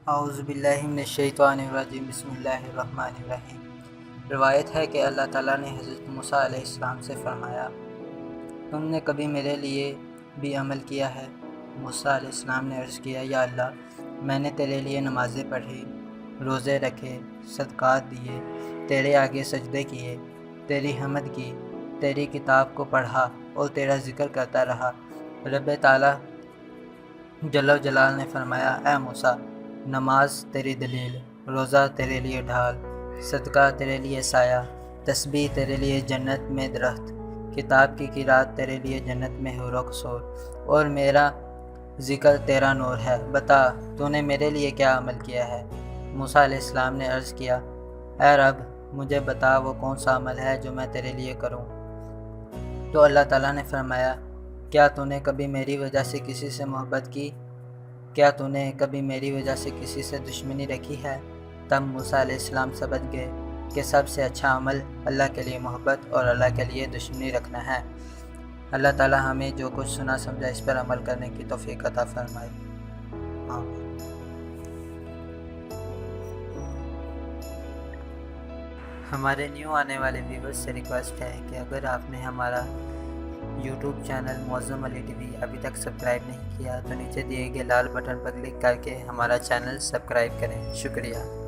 اعوذ باللہ من الشیطان الرجیم، بسم اللہ الرحمن الرحیم۔ روایت ہے کہ اللہ تعالیٰ نے حضرت موسیٰ علیہ السلام سے فرمایا، تم نے کبھی میرے لیے بھی عمل کیا ہے؟ موسیٰ علیہ السلام نے عرض کیا، یا اللہ، میں نے تیرے لیے نمازیں پڑھی، روزے رکھے، صدقات دیے، تیرے آگے سجدے کیے، تیری حمد کی، تیری کتاب کو پڑھا اور تیرا ذکر کرتا رہا۔ رب تعالیٰ جل و جلال نے فرمایا، اے موسیٰ، نماز تیری دلیل، روزہ تیرے لیے ڈھال، صدقہ تیرے لیے سایہ، تسبیح تیرے لیے جنت میں درخت، کتاب کی قرات تیرے لیے جنت میں حور و قصور، اور میرا ذکر تیرا نور ہے۔ بتا، تو نے میرے لیے کیا عمل کیا ہے؟ موسیٰ علیہ السلام نے عرض کیا، اے رب، مجھے بتا وہ کون سا عمل ہے جو میں تیرے لیے کروں۔ تو اللہ تعالیٰ نے فرمایا، کیا تو نے کبھی میری وجہ سے کسی سے محبت کی؟ کیا تو نے کبھی میری وجہ سے کسی سے دشمنی رکھی ہے؟ تب موسیٰ علیہ السلام سمجھ گئے کہ سب سے اچھا عمل اللہ کے لیے محبت اور اللہ کے لیے دشمنی رکھنا ہے۔ اللہ تعالیٰ ہمیں جو کچھ سنا سمجھا اس پر عمل کرنے کی توفیق عطا فرمائے۔ آمین۔ ہمارے نیو آنے والے ویورز سے ریکویسٹ ہے کہ اگر آپ نے ہمارا یوٹیوب چینل معظم علی ٹی وی ابھی تک سبسکرائب نہیں کیا تو نیچے دیے گئے لال بٹن پر کلک کر کے ہمارا چینل سبسکرائب کریں۔ شکریہ۔